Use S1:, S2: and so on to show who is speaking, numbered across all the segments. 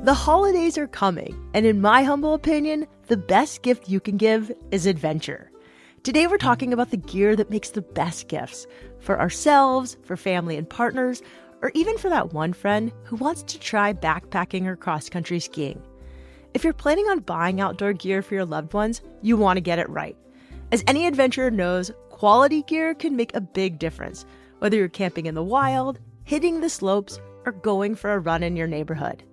S1: The holidays are coming, and in my humble opinion, the best gift you can give is adventure. Today we're talking about the gear that makes the best gifts for ourselves, for family and partners, or even for that one friend who wants to try backpacking or cross-country skiing. If you're planning on buying outdoor gear for your loved ones, you want to get it right. As any adventurer knows, quality gear can make a big difference, whether you're camping in the wild, hitting the slopes, or going for a run in your neighborhood.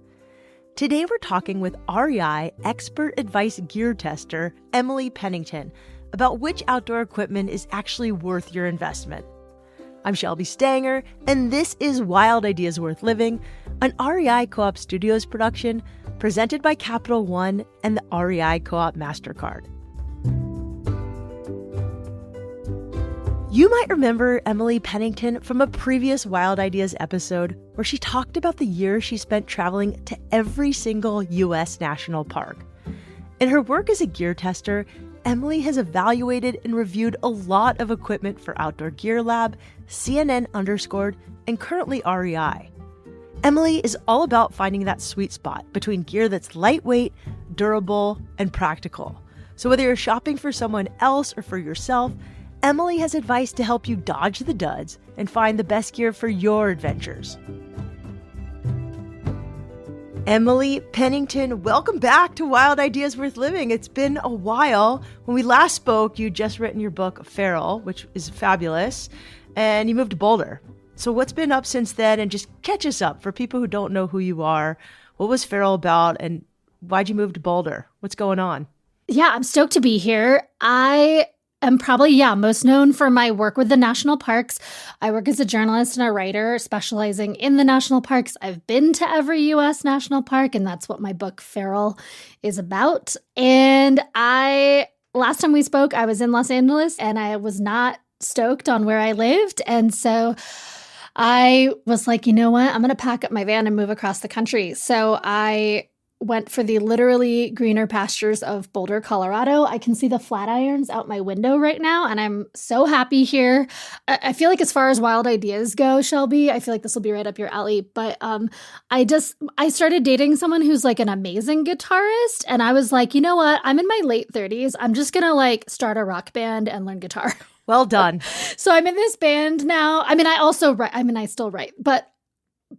S1: Today we're talking with REI Expert Advice Gear Tester Emily Pennington about which outdoor equipment is actually worth your investment. I'm Shelby Stanger, and this is Wild Ideas Worth Living, an REI Co-op Studios production presented by Capital One and the REI Co-op MasterCard. You might remember Emily Pennington from a previous Wild Ideas episode where she talked about the year she spent traveling to every single U.S. national park. In her work as a gear tester, Emily has evaluated and reviewed a lot of equipment for Outdoor Gear Lab, CNN Underscored, and currently REI. Emily is all about finding that sweet spot between gear that's lightweight, durable, and practical. So whether you're shopping for someone else or for yourself, Emily has advice to help you dodge the duds and find the best gear for your adventures. Emily Pennington, welcome back to Wild Ideas Worth Living. It's been a while. When we last spoke, you'd just written your book, Feral, which is fabulous, and you moved to Boulder. So what's been up since then? And just catch us up for people who don't know who you are. What was Feral about, and why'd you move to Boulder? What's going on?
S2: Yeah, I'm stoked to be here. I'm probably, most known for my work with the national parks. I work as a journalist and a writer specializing in the national parks. I've been to every U.S. national park, and that's what my book Feral is about. And last time we spoke, I was in Los Angeles, and I was not stoked on where I lived. And so I was like, you know what? I'm going to pack up my van and move across the country. So I went for the literally greener pastures of Boulder, Colorado. I can see the Flatirons out my window right now, and I'm so happy here. I feel like as far as wild ideas go, Shelby, I feel like this will be right up your alley. But I started dating someone who's like an amazing guitarist, and I was like, you know what? I'm in my late 30s. I'm just gonna start a rock band and learn guitar.
S1: Well done.
S2: So I'm in this band now. I still write, but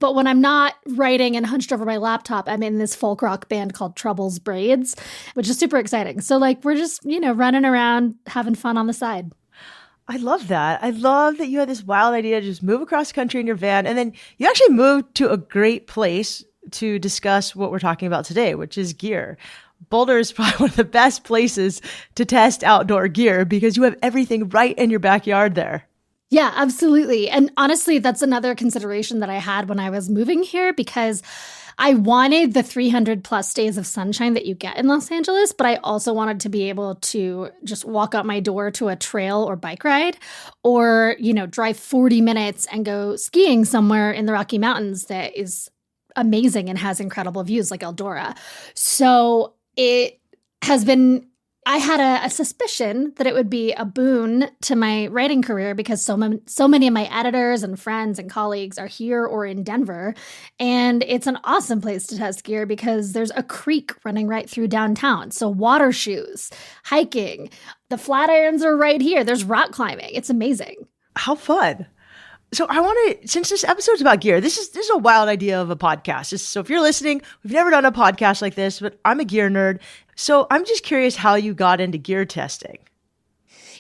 S2: when I'm not writing and hunched over my laptop, I'm in this folk rock band called Trouble's Braids, which is super exciting. So we're just, running around, having fun on the side.
S1: I love that. I love that you had this wild idea to just move across the country in your van. And then you actually moved to a great place to discuss what we're talking about today, which is gear. Boulder is probably one of the best places to test outdoor gear because you have everything right in your backyard there.
S2: Yeah, absolutely. And honestly, that's another consideration that I had when I was moving here because I wanted the 300 plus days of sunshine that you get in Los Angeles, but I also wanted to be able to just walk out my door to a trail or bike ride or, drive 40 minutes and go skiing somewhere in the Rocky Mountains that is amazing and has incredible views like Eldora. So it has been, I had a suspicion that it would be a boon to my writing career because so many of my editors and friends and colleagues are here or in Denver. And it's an awesome place to test gear because there's a creek running right through downtown. So water shoes, hiking, the Flatirons are right here. There's rock climbing. It's amazing.
S1: How fun. So I want to, since this episode's about gear, this is a wild idea of a podcast. So if you're listening, we've never done a podcast like this, but I'm a gear nerd. So I'm just curious how you got into gear testing.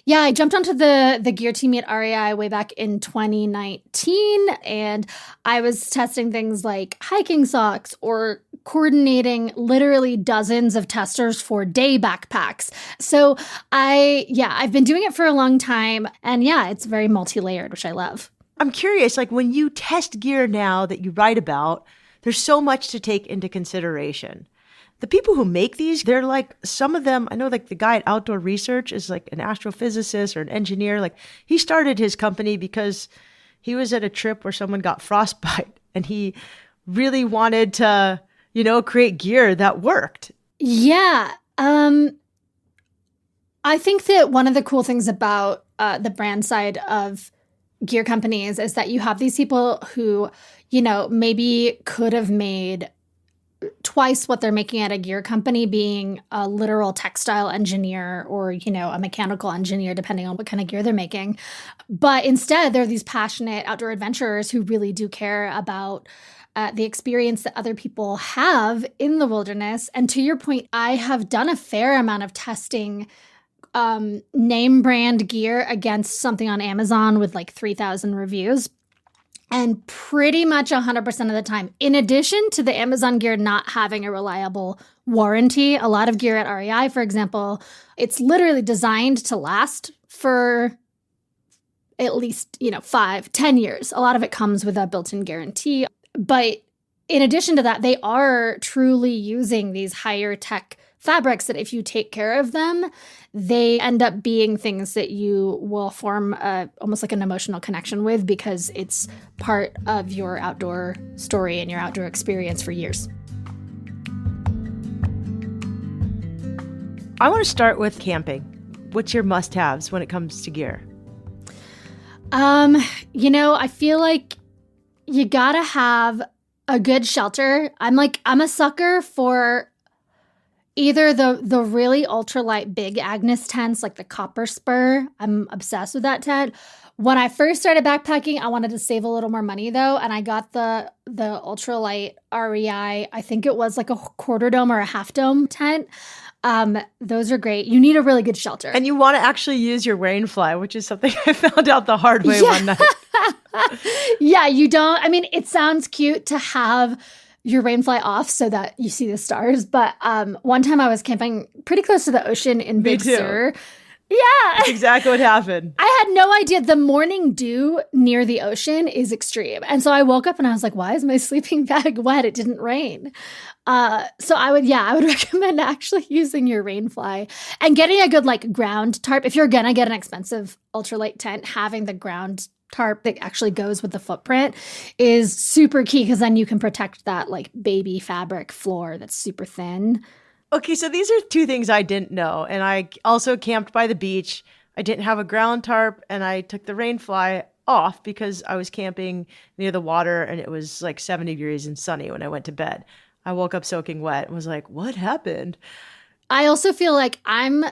S2: Yeah, I jumped onto the gear team at REI way back in 2019, and I was testing things like hiking socks or coordinating literally dozens of testers for day backpacks. So I've been doing it for a long time, and it's very multi-layered, which I love.
S1: I'm curious, when you test gear now that you write about, there's so much to take into consideration. The people who make these, they're some of them, I know the guy at Outdoor Research is an astrophysicist or an engineer. He started his company because he was at a trip where someone got frostbite and he really wanted to, create gear that worked.
S2: Yeah. I think that one of the cool things about the brand side of gear companies is that you have these people who, maybe could have made twice what they're making at a gear company being a literal textile engineer or, a mechanical engineer, depending on what kind of gear they're making. But instead, they're these passionate outdoor adventurers who really do care about the experience that other people have in the wilderness. And to your point, I have done a fair amount of testing name brand gear against something on Amazon with like 3,000 reviews. And pretty much 100% of the time, in addition to the Amazon gear not having a reliable warranty, a lot of gear at REI, for example, it's literally designed to last for at least, 5-10 years. A lot of it comes with a built-in guarantee. But in addition to that, they are truly using these higher tech fabrics that if you take care of them, they end up being things that you will form almost like an emotional connection with because it's part of your outdoor story and your outdoor experience for years.
S1: I want to start with camping. What's your must-haves when it comes to gear?
S2: I feel like you gotta have a good shelter. I'm a sucker for either the really ultralight big Agnes tents, like the Copper Spur. I'm obsessed with that tent. When I first started backpacking, I wanted to save a little more money though, and I got the ultralight REI. I think it was like a quarter dome or a half dome tent. Those are great. You need a really good shelter.
S1: And you want to actually use your rainfly, which is something I found out the hard way one night.
S2: Yeah, you don't. I mean, it sounds cute to have your rainfly off so that you see the stars. But one time I was camping pretty close to the ocean in Big Sur. Yeah.
S1: That's exactly what happened.
S2: I had no idea. The morning dew near the ocean is extreme. And so I woke up and I was like, why is my sleeping bag wet? It didn't rain. So I would recommend actually using your rainfly and getting a good like ground tarp. If you're going to get an expensive ultralight tent, having the ground tarp that actually goes with the footprint is super key because then you can protect that like baby fabric floor that's super thin.
S1: Okay, so these are two things I didn't know. And I also camped by the beach. I didn't have a ground tarp and I took the rainfly off because I was camping near the water and it was like 70 degrees and sunny when I went to bed. I woke up soaking wet and was like, what happened?
S2: I also feel like I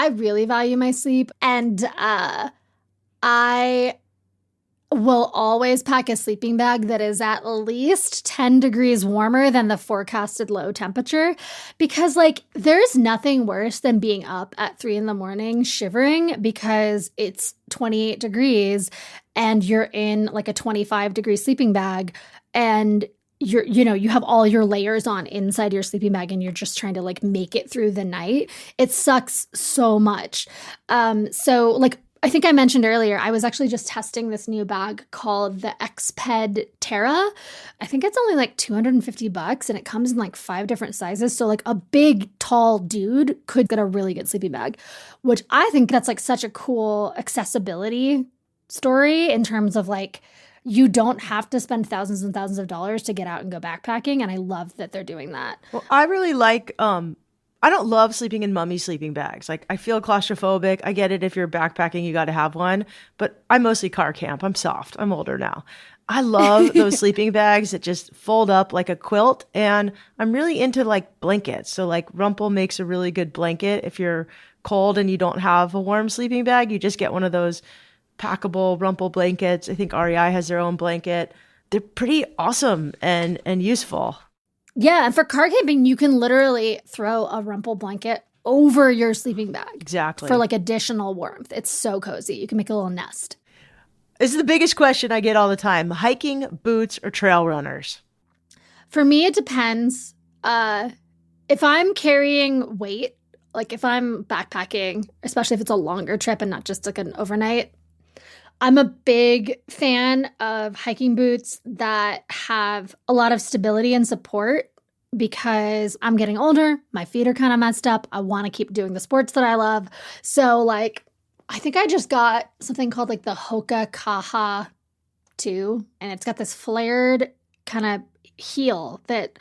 S2: really value my sleep and I will always pack a sleeping bag that is at least 10 degrees warmer than the forecasted low temperature because like there's nothing worse than being up at 3 a.m. shivering because it's 28 degrees and you're in like a 25-degree sleeping bag and you have all your layers on inside your sleeping bag and you're just trying to like make it through the night. It sucks so much. So like I think I mentioned earlier, I was actually just testing this new bag called the Xped Terra. I think it's only like $250 and it comes in like 5 different sizes. So like a big, tall dude could get a really good sleeping bag, which I think that's like such a cool accessibility story in terms of like, you don't have to spend thousands and thousands of dollars to get out and go backpacking. And I love that they're doing that.
S1: Well, I really like, I don't love sleeping in mummy sleeping bags. Like I feel claustrophobic. I get it. If you're backpacking, you got to have one, but I mostly car camp. I'm soft. I'm older now. I love those sleeping bags that just fold up like a quilt. And I'm really into like blankets. So like Rumpel makes a really good blanket. If you're cold and you don't have a warm sleeping bag, you just get one of those packable Rumpel blankets. I think REI has their own blanket. They're pretty awesome and useful.
S2: Yeah, and for car camping, you can literally throw a Rumpel blanket over your sleeping bag.
S1: Exactly.
S2: For like additional warmth. It's so cozy. You can make a little nest.
S1: This is the biggest question I get all the time. Hiking, boots, or trail runners?
S2: For me, it depends. If I'm carrying weight, like if I'm backpacking, especially if it's a longer trip and not just like an overnight, I'm a big fan of hiking boots that have a lot of stability and support because I'm getting older. My feet are kind of messed up. I want to keep doing the sports that I love. So like, I think I just got something called like the Hoka Kaha 2, and it's got this flared kind of heel that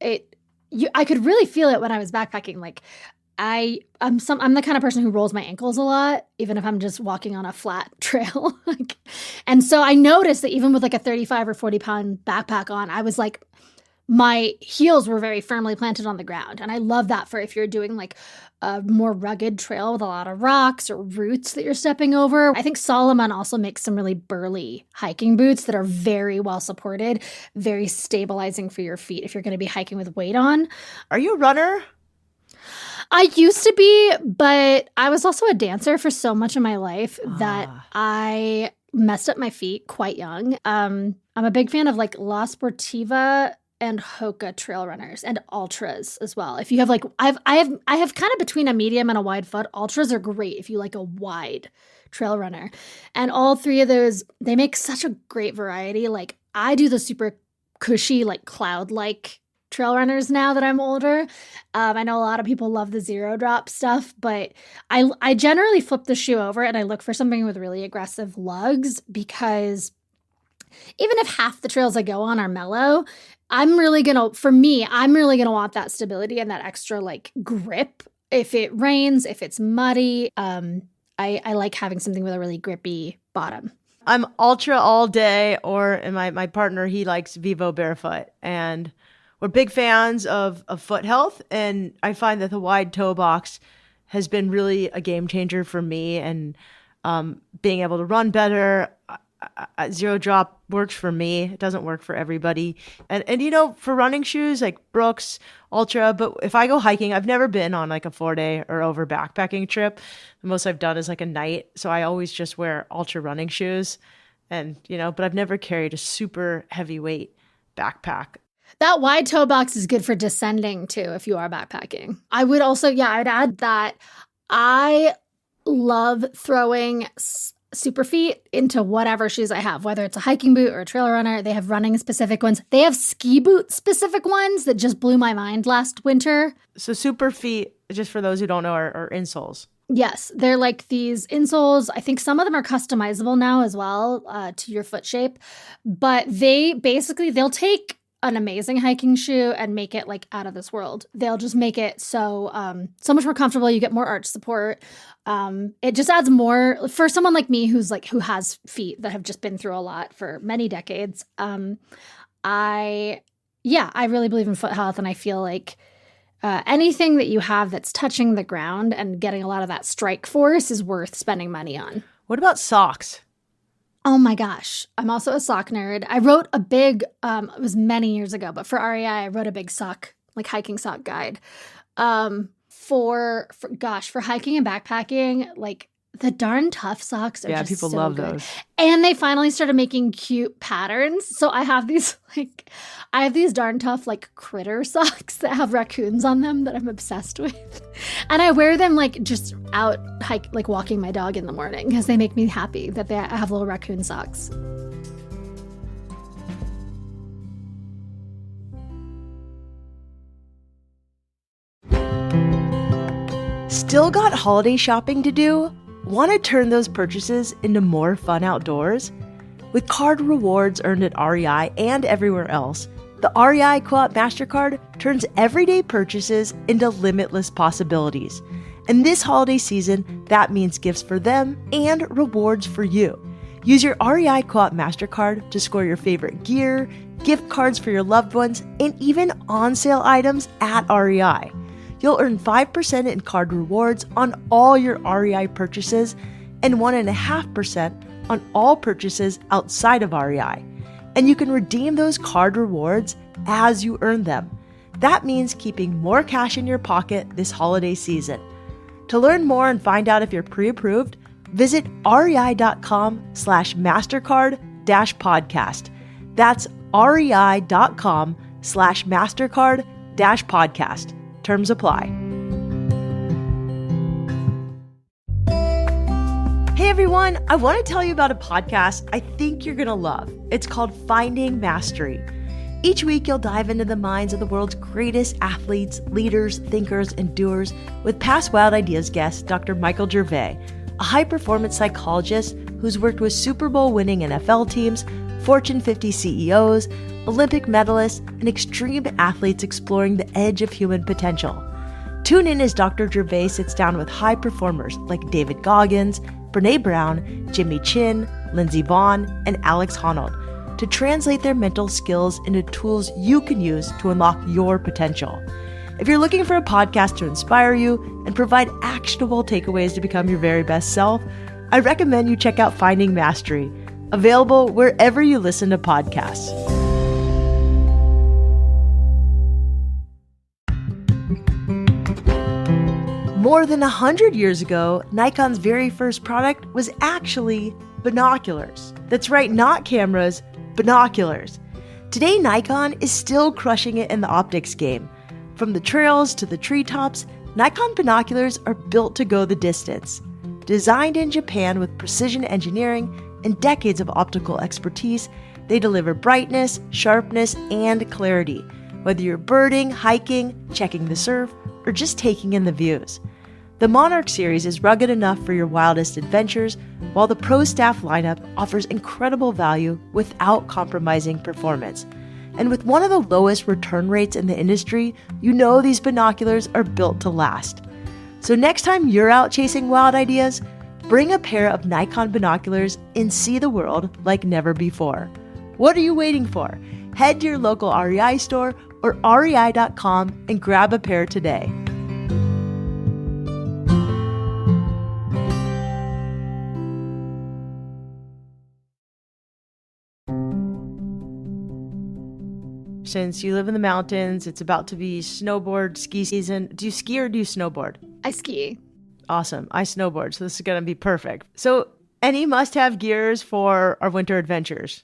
S2: I could really feel it when I was backpacking. Like I'm the kind of person who rolls my ankles a lot, even if I'm just walking on a flat trail. And so I noticed that even with like a 35 or 40 pound backpack on, I was like, my heels were very firmly planted on the ground. And I love that for if you're doing like a more rugged trail with a lot of rocks or roots that you're stepping over. I think Salomon also makes some really burly hiking boots that are very well supported, very stabilizing for your feet if you're going to be hiking with weight on.
S1: Are you a runner?
S2: I used to be, but I was also a dancer for so much of my life that I messed up my feet quite young. I'm a big fan of like La Sportiva and Hoka trail runners and ultras as well. If you have like, I have kind of between a medium and a wide foot. Ultras are great if you like a wide trail runner. And all three of those, they make such a great variety. Like I do the super cushy, like cloud-like trail runners now that I'm older. I know a lot of people love the zero drop stuff, but I generally flip the shoe over and I look for something with really aggressive lugs, because even if half the trails I go on are mellow, I'm really gonna want that stability and that extra like grip. If it rains, if it's muddy, I like having something with a really grippy bottom.
S1: I'm ultra all day, and my partner, he likes Vivo Barefoot, and we're big fans of foot health, and I find that the wide toe box has been really a game changer for me, and being able to run better. Zero drop works for me. It doesn't work for everybody. And you know, for running shoes like Brooks, Ultra, but if I go hiking, I've never been on like a 4-day or over backpacking trip. The most I've done is like a night. So I always just wear Ultra running shoes, and you know, but I've never carried a super heavyweight backpack.
S2: That wide toe box is good for descending too if you are backpacking. I would also, I'd add that I love throwing super feet into whatever shoes I have, whether it's a hiking boot or a trail runner. They have running specific ones. They have ski boot specific ones that just blew my mind last winter.
S1: So super feet, just for those who don't know, are insoles.
S2: Yes, they're like these insoles. I think some of them are customizable now as well to your foot shape, but they'll take an amazing hiking shoe and make it like out of this world. They'll just make it so much more comfortable. You get more arch support. It just adds more for someone like me who has feet that have just been through a lot for many decades. I really believe in foot health, and I feel like anything that you have that's touching the ground and getting a lot of that strike force is worth spending money on.
S1: What about socks?
S2: Oh my gosh. I'm also a sock nerd. I wrote a big, it was many years ago, but for REI, I wrote a big sock, like hiking sock guide. For hiking and backpacking, like the darn tough socks are just
S1: people
S2: so
S1: love
S2: good.
S1: those.
S2: And they finally started making cute patterns. So I have these darn tough like critter socks that have raccoons on them that I'm obsessed with. And I wear them like just out like walking my dog in the morning because they make me happy that I have little raccoon socks.
S1: Still got holiday shopping to do? Want to turn those purchases into more fun outdoors? With card rewards earned at REI and everywhere else, the REI Co-op MasterCard turns everyday purchases into limitless possibilities. And this holiday season, that means gifts for them and rewards for you. Use your REI Co-op MasterCard to score your favorite gear, gift cards for your loved ones, and even on-sale items at REI. You'll earn 5% in card rewards on all your REI purchases and 1.5% on all purchases outside of REI. And you can redeem those card rewards as you earn them. That means keeping more cash in your pocket this holiday season. To learn more and find out if you're pre-approved, visit rei.com/MasterCard-podcast. That's rei.com/MasterCard-podcast. Terms apply. Hey everyone, I want to tell you about a podcast I think you're going to love. It's called Finding Mastery. Each week you'll dive into the minds of the world's greatest athletes, leaders, thinkers, and doers with past Wild Ideas guest Dr. Michael Gervais, a high-performance psychologist who's worked with Super Bowl winning NFL teams, Fortune 50 CEOs, Olympic medalists, and extreme athletes exploring the edge of human potential. Tune in as Dr. Gervais sits down with high performers like David Goggins, Brené Brown, Jimmy Chin, Lindsey Vonn, and Alex Honnold to translate their mental skills into tools you can use to unlock your potential. If you're looking for a podcast to inspire you and provide actionable takeaways to become your very best self, I recommend you check out Finding Mastery, available wherever you listen to podcasts. More than 100 years ago, Nikon's very first product was actually binoculars. That's right, not cameras, binoculars. Today, Nikon is still crushing it in the optics game. From the trails to the treetops, Nikon binoculars are built to go the distance. Designed in Japan with precision engineering and decades of optical expertise, they deliver brightness, sharpness, and clarity, whether you're birding, hiking, checking the surf, or just taking in the views. The Monarch series is rugged enough for your wildest adventures, while the Pro Staff lineup offers incredible value without compromising performance. And with one of the lowest return rates in the industry, you know these binoculars are built to last. So next time you're out chasing wild ideas, bring a pair of Nikon binoculars and see the world like never before. What are you waiting for? Head to your local REI store or rei.com and grab a pair today. Since you live in the mountains, it's about to be snowboard ski season. Do you ski or do you snowboard?
S2: I ski.
S1: Awesome. I snowboard, so this is going to be perfect. So any must-have gears for our winter adventures?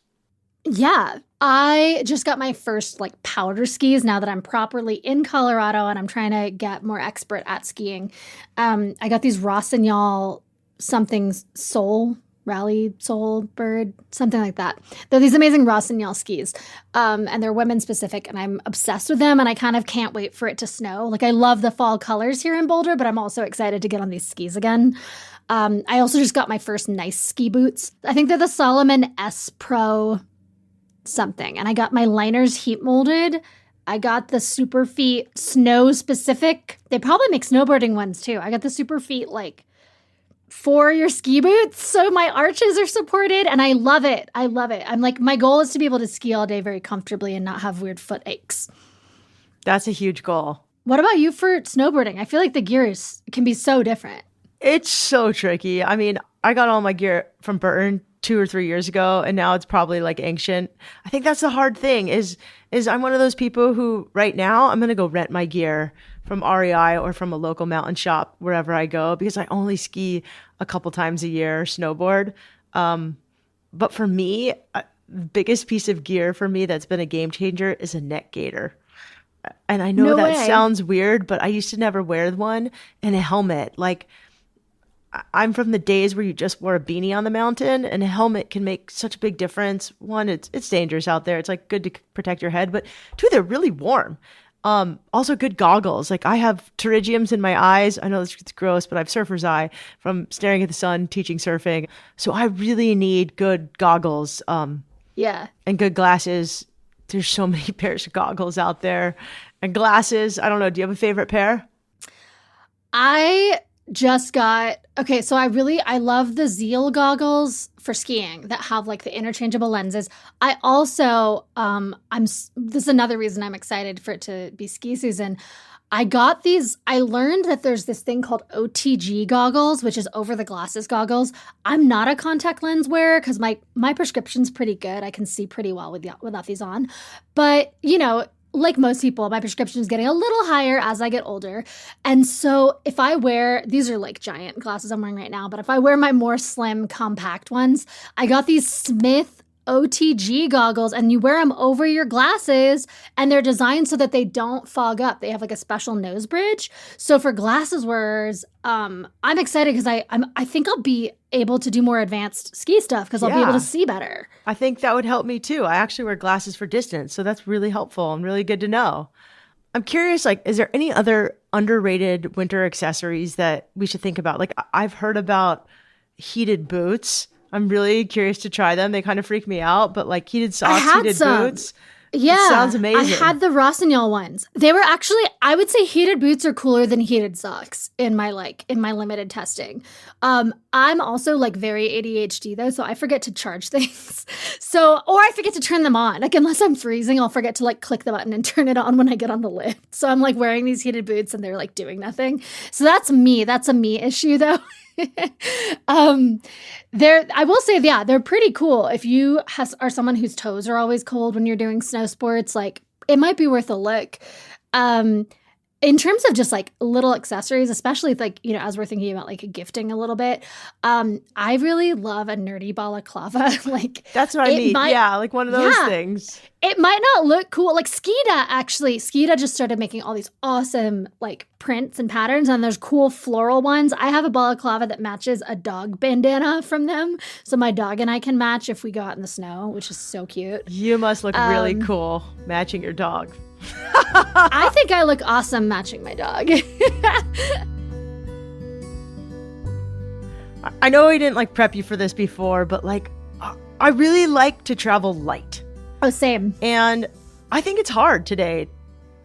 S2: Yeah, I just got my first powder skis now that I'm properly in Colorado and I'm trying to get more expert at skiing. I got these Rossignol something Soul, Rally Soul Bird, something like that. They're these amazing Rossignol skis, and they're women specific, and I'm obsessed with them, and I kind of can't wait for it to snow. I love the fall colors here in Boulder, but I'm also excited to get on these skis again. I also just got my first nice ski boots. I think they're the Salomon S Pro something, and I got my liners heat molded. I got the Superfeet snow specific. They probably make snowboarding ones too. I got the Superfeet for your ski boots, so my arches are supported, and I love it. I love it. I'm my goal is to be able to ski all day very comfortably and not have weird foot aches.
S1: That's a huge goal.
S2: What about you for snowboarding? I feel like the gear can be so different.
S1: It's so tricky. I mean, I got all my gear from Burton 2 or 3 years ago, and now it's probably ancient. I think that's the hard thing is I'm one of those people who right now I'm going to go rent my gear from REI or from a local mountain shop wherever I go, because I only ski a couple times a year, snowboard. But for me, the biggest piece of gear for me that's been a game changer is a neck gaiter. And I know that sounds weird, but I used to never wear one, and a helmet. I'm from the days where you just wore a beanie on the mountain, and a helmet can make such a big difference. One, it's dangerous out there. It's good to protect your head, but two, they're really warm. Also good goggles. I have pterygiums in my eyes. I know it's gross, but I have surfer's eye from staring at the sun, teaching surfing. So I really need good goggles.
S2: Yeah.
S1: And good glasses. There's so many pairs of goggles out there. And glasses. I don't know. Do you have a favorite pair?
S2: I just got, so I love the Zeal goggles for skiing that have the interchangeable lenses. I also, this is another reason I'm excited for it to be ski season. I learned that there's this thing called OTG goggles, which is over the glasses goggles. I'm not a contact lens wearer because my prescription's pretty good. I can see pretty well without these on. But, like most people, my prescription is getting a little higher as I get older. And so if I wear, these are giant glasses I'm wearing right now, but if I wear my more slim, compact ones, I got these Smith OTG goggles, and you wear them over your glasses, and they're designed so that they don't fog up. They have a special nose bridge. So for glasses wearers, I'm excited because I think I'll be able to do more advanced ski stuff because I'll be able to see better.
S1: I think that would help me too. I actually wear glasses for distance, so that's really helpful and really good to know. I'm curious, is there any other underrated winter accessories that we should think about? I've heard about heated boots. I'm really curious to try them. They kind of freak me out, but heated socks, heated boots.
S2: Yeah.
S1: It sounds amazing.
S2: I had the Rossignol ones. They were actually, I would say heated boots are cooler than heated socks in my limited testing. I'm also like very ADHD though, so I forget to charge things. Or I forget to turn them on. Like unless I'm freezing, I'll forget to like click the button and turn it on when I get on the lift. So I'm like wearing these heated boots and they're like doing nothing. So that's me. That's a me issue though. I will say, yeah, they're pretty cool. If you are someone whose toes are always cold when you're doing snow sports, like it might be worth a look. In terms of just like little accessories, especially like, as we're thinking about like gifting a little bit, I really love a nerdy balaclava. Like
S1: that's what I mean. Yeah, like one of those things.
S2: It might not look cool. Like Skeeta just started making all these awesome like prints and patterns, and there's cool floral ones. I have a balaclava that matches a dog bandana from them, so my dog and I can match if we go out in the snow, which is so cute.
S1: You must look really cool matching your dog.
S2: I think I look awesome matching my dog.
S1: I know we didn't like prep you for this before, but like I really like to travel light.
S2: Oh, same.
S1: And I think it's hard today.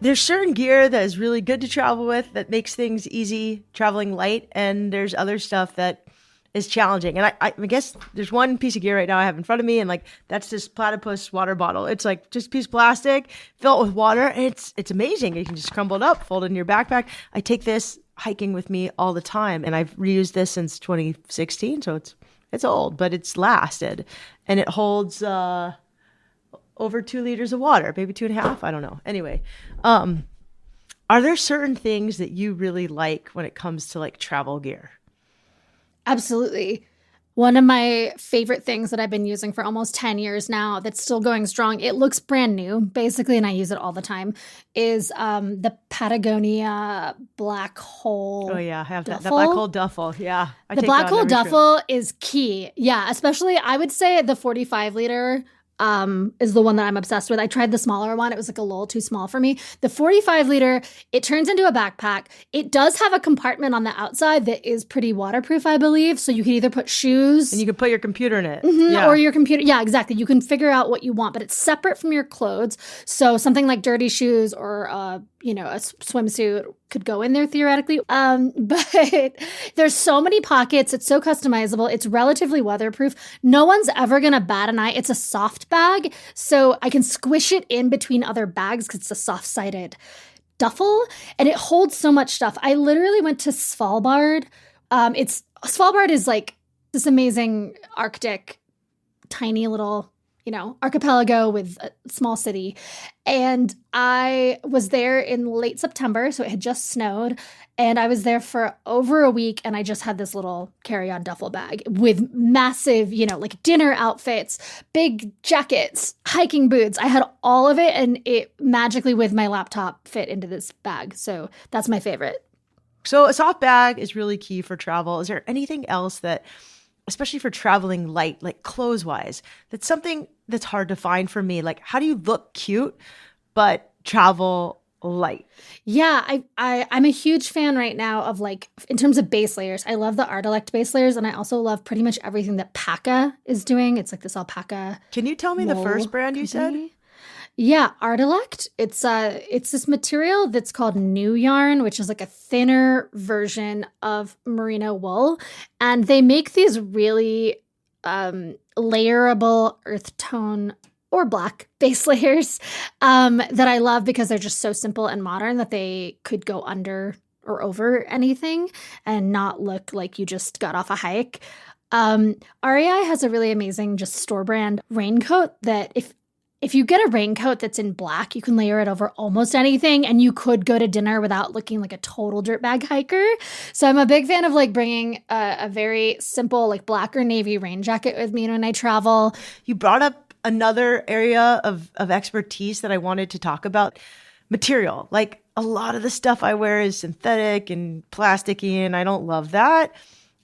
S1: There's certain gear that is really good to travel with that makes things easy traveling light, and there's other stuff that is challenging. And I guess there's one piece of gear right now I have in front of me, and like that's this platypus water bottle. It's like just a piece of plastic, fill it with water, and it's amazing. You can just crumble it up, fold it in your backpack. I take this hiking with me all the time, and I've reused this since 2016, so it's old, but it's lasted, and it holds over 2 liters of water, maybe 2.5. I don't know. Anyway, are there certain things that you really like when it comes to like travel gear?
S2: Absolutely. One of my favorite things that I've been using for almost 10 years now that's still going strong, it looks brand new, basically, and I use it all the time, is the Patagonia Black Hole.
S1: Oh, yeah. I have that Black Hole duffel. Yeah.
S2: The Black Hole duffel is key. Yeah. Especially, I would say the 45 liter is the one that I'm obsessed with. I tried the smaller one. It was like a little too small for me. The 45 liter, it turns into a backpack. It does have a compartment on the outside that is pretty waterproof, I believe. So you can either put shoes.
S1: And you can put your computer in it.
S2: Mm-hmm, yeah. Or your computer. Yeah, exactly. You can figure out what you want, but it's separate from your clothes. So something like dirty shoes or, a swimsuit could go in there theoretically. But there's so many pockets. It's so customizable. It's relatively weatherproof. No one's ever going to bat an eye. It's a soft bag, so I can squish it in between other bags because it's a soft-sided duffel, and it holds so much stuff. I literally went to Svalbard. Svalbard is like this amazing Arctic, tiny little archipelago with a small city. And I was there in late September, so it had just snowed. And I was there for over a week, and I just had this little carry-on duffel bag with massive, like dinner outfits, big jackets, hiking boots. I had all of it, and it magically, with my laptop, fit into this bag. So that's my favorite.
S1: So a soft bag is really key for travel. Is there anything else that, especially for traveling light, like clothes-wise, that's something that's hard to find for me? Like, how do you look cute but travel light?
S2: Yeah, I'm a huge fan right now of, like, in terms of base layers. I love the Artelect base layers, and I also love pretty much everything that Paca is doing. It's like this alpaca.
S1: Can you tell me the first brand you said?
S2: Yeah, Artelect. It's this material that's called New Yarn, which is like a thinner version of merino wool, and they make these really layerable earth tone or black base layers that I love because they're just so simple and modern that they could go under or over anything and not look like you just got off a hike. REI has a really amazing just store brand raincoat that if you get a raincoat that's in black, you can layer it over almost anything, and you could go to dinner without looking like a total dirtbag hiker. So I'm a big fan of like bringing a very simple like black or navy rain jacket with me when I travel.
S1: You brought up another area of expertise that I wanted to talk about. Material. Like a lot of the stuff I wear is synthetic and plasticky, and I don't love that.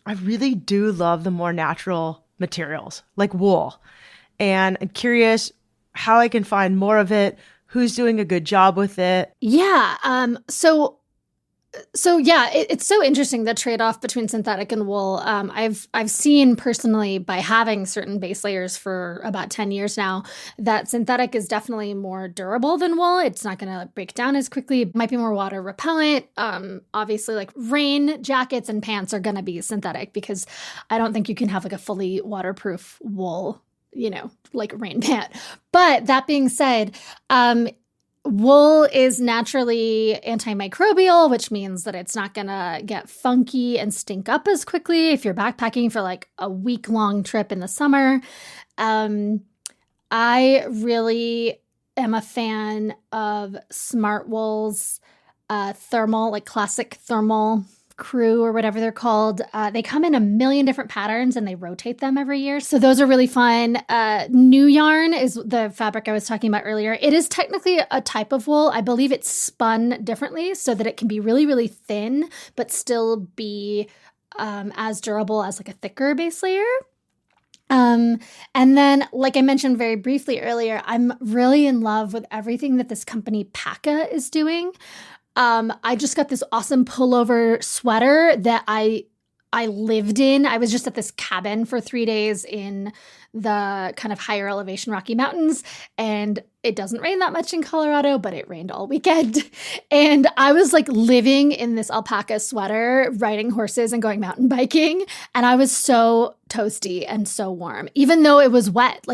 S1: I really do love the more natural materials like wool. And I'm curious how I can find more of it, who's doing a good job with it.
S2: Yeah. So So yeah, it's so interesting the trade-off between synthetic and wool. I've seen personally by having certain base layers for about 10 years now that synthetic is definitely more durable than wool. It's not going to break down as quickly. It might be more water repellent. Obviously, like rain jackets and pants are going to be synthetic because I don't think you can have like a fully waterproof wool, like rain pant. But that being said, wool is naturally antimicrobial, which means that it's not going to get funky and stink up as quickly if you're backpacking for like a week-long trip in the summer. I really am a fan of Smart Wool's thermal, like classic thermal crew or whatever they're called. They come in a million different patterns and they rotate them every year. So those are really fun. New yarn is the fabric I was talking about earlier. It is technically a type of wool. I believe it's spun differently so that it can be really, really thin, but still be as durable as like a thicker base layer. And then, like I mentioned very briefly earlier, I'm really in love with everything that this company Paka is doing. I just got this awesome pullover sweater that I lived in. I was just at this cabin for 3 days in the kind of higher elevation Rocky Mountains, and it doesn't rain that much in Colorado, but it rained all weekend. And I was like living in this alpaca sweater, riding horses and going mountain biking, and I was so toasty and so warm, even though it was wet.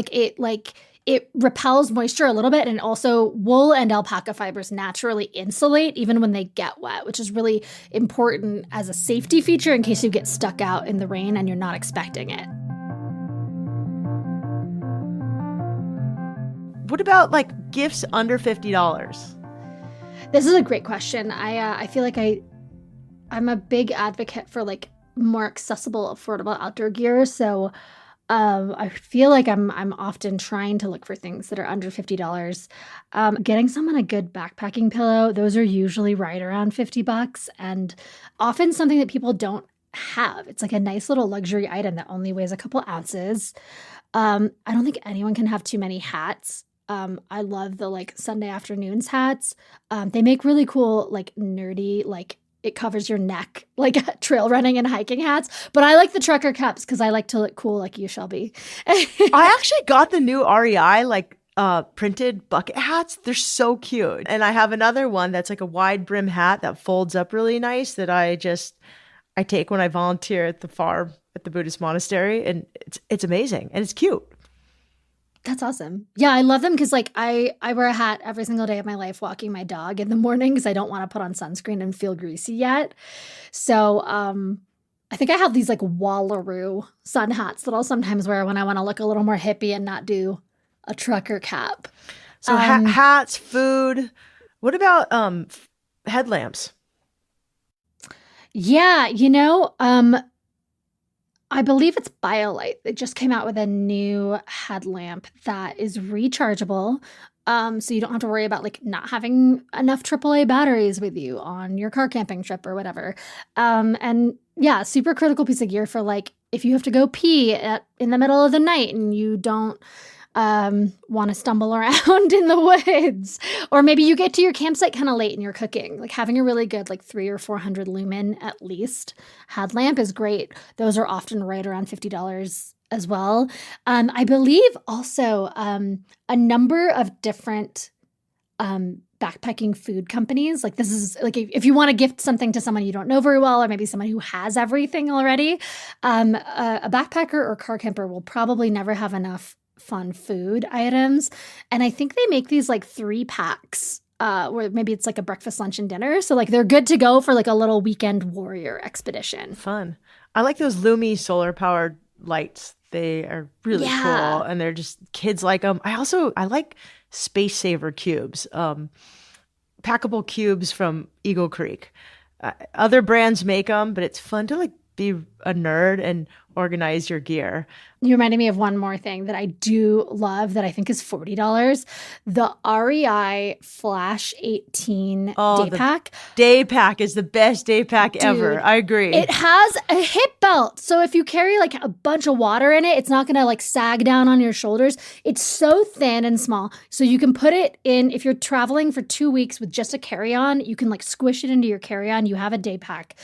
S2: It repels moisture a little bit, and also wool and alpaca fibers naturally insulate even when they get wet, which is really important as a safety feature in case you get stuck out in the rain and you're not expecting it.
S1: What about like gifts under $50?
S2: This is a great question. I feel like I'm a big advocate for like more accessible, affordable outdoor gear. So I feel like I'm often trying to look for things that are under $50. Getting someone a good backpacking pillow, those are usually right around $50 and often something that people don't have. It's like a nice little luxury item that only weighs a couple ounces. I don't think anyone can have too many hats. I love the like Sunday afternoons hats. They make really cool, like nerdy, like it covers your neck, like trail running and hiking hats. But I like the trucker caps because I like to look cool like you, Shelby.
S1: I actually got the new REI like printed bucket hats. They're so cute. And I have another one that's like a wide brim hat that folds up really nice that I take when I volunteer at the Buddhist monastery, and it's amazing and it's cute.
S2: That's awesome. Yeah, I love them because like I wear a hat every single day of my life walking my dog in the morning because I don't want to put on sunscreen and feel greasy yet. So I think I have these like Wallaroo sun hats that I'll sometimes wear when I want to look a little more hippie and not do a trucker cap.
S1: So hats, food. What about headlamps?
S2: Yeah, I believe it's BioLite. They just came out with a new headlamp that is rechargeable. So you don't have to worry about like not having enough AAA batteries with you on your car camping trip or whatever. And yeah, super critical piece of gear for like if you have to go pee in the middle of the night and you don't want to stumble around in the woods, or maybe you get to your campsite kind of late and you're cooking. Like having a really good like 300 or 400 lumen at least headlamp is great. Those are often right around $50 as well. I believe also a number of different backpacking food companies. Like this is like if you want to gift something to someone you don't know very well, or maybe someone who has everything already, a backpacker or car camper will probably never have enough fun food items. And I think they make these like 3 packs where maybe it's like a breakfast, lunch, and dinner. So like they're good to go for like a little weekend warrior expedition.
S1: Fun. I like those Lumi solar powered lights. They are really cool, and they're just kids like them. I like Space Saver cubes, packable cubes from Eagle Creek. Other brands make them, but it's fun to like be a nerd and organize your gear.
S2: You reminded me of one more thing that I do love that I think is $40. The REI Flash 18 day pack.
S1: Day pack is the best day pack ever. I agree.
S2: It has a hip belt. So if you carry like a bunch of water in it, it's not going to like sag down on your shoulders. It's so thin and small. So you can put it in, if you're traveling for 2 weeks with just a carry-on, you can like squish it into your carry-on. You have a day pack.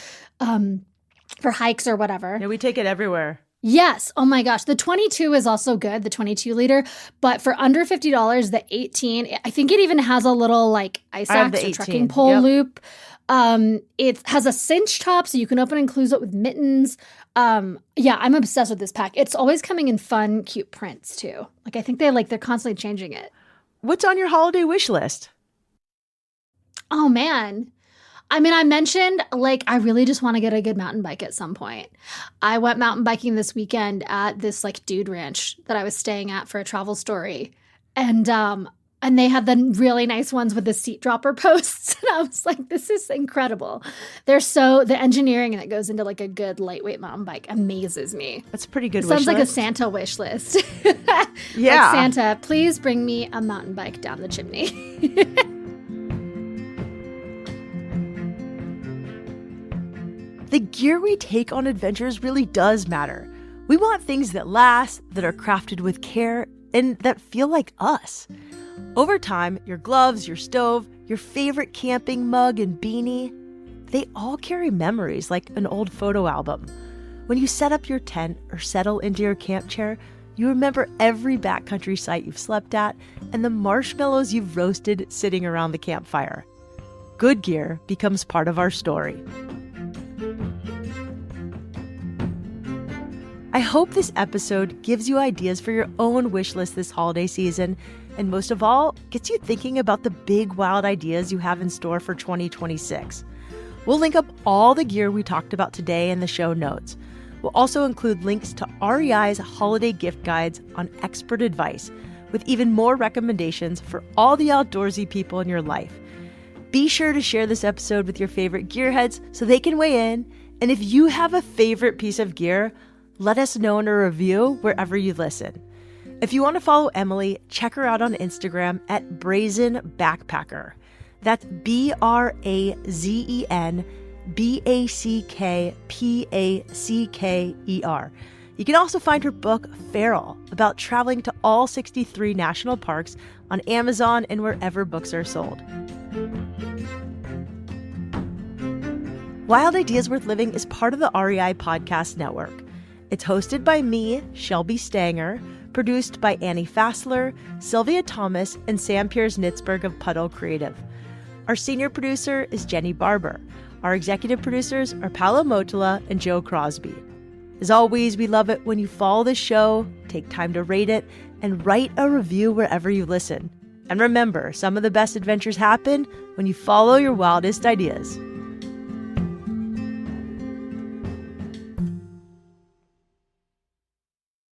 S2: For hikes or whatever.
S1: Yeah, we take it everywhere.
S2: Yes. Oh my gosh. The 22 is also good, the 22 liter. But for under $50, the 18, I think it even has a little like ice axe or trekking pole loop. It has a cinch top so you can open and close it with mittens. Yeah, I'm obsessed with this pack. It's always coming in fun, cute prints too. Like I think they're constantly changing it.
S1: What's on your holiday wish list?
S2: Oh man. I mean, I mentioned, like, I really just want to get a good mountain bike at some point. I went mountain biking this weekend at this, like, dude ranch that I was staying at for a travel story. And they had the really nice ones with the seat dropper posts. And I was like, this is incredible. The engineering that goes into, like, a good lightweight mountain bike amazes me.
S1: That's a pretty good wish
S2: list. Sounds like a Santa wish list. Yeah. Like, Santa, please bring me a mountain bike down the chimney.
S1: The gear we take on adventures really does matter. We want things that last, that are crafted with care, and that feel like us. Over time, your gloves, your stove, your favorite camping mug and beanie, they all carry memories like an old photo album. When you set up your tent or settle into your camp chair, you remember every backcountry site you've slept at and the marshmallows you've roasted sitting around the campfire. Good gear becomes part of our story. I hope this episode gives you ideas for your own wish list this holiday season, and most of all, gets you thinking about the big, wild ideas you have in store for 2026. We'll link up all the gear we talked about today in the show notes. We'll also include links to REI's holiday gift guides on expert advice, with even more recommendations for all the outdoorsy people in your life. Be sure to share this episode with your favorite gearheads so they can weigh in, and if you have a favorite piece of gear, let us know in a review wherever you listen. If you want to follow Emily, check her out on Instagram at Brazen Backpacker. That's BrazenBackpacker. You can also find her book, Feral, about traveling to all 63 national parks on Amazon and wherever books are sold. Wild Ideas Worth Living is part of the REI Podcast Network. It's hosted by me, Shelby Stanger, produced by Annie Fassler, Sylvia Thomas, and Sam Piers-Nitzberg of Puddle Creative. Our senior producer is Jenny Barber. Our executive producers are Paolo Motola and Joe Crosby. As always, we love it when you follow the show, take time to rate it, and write a review wherever you listen. And remember, some of the best adventures happen when you follow your wildest ideas.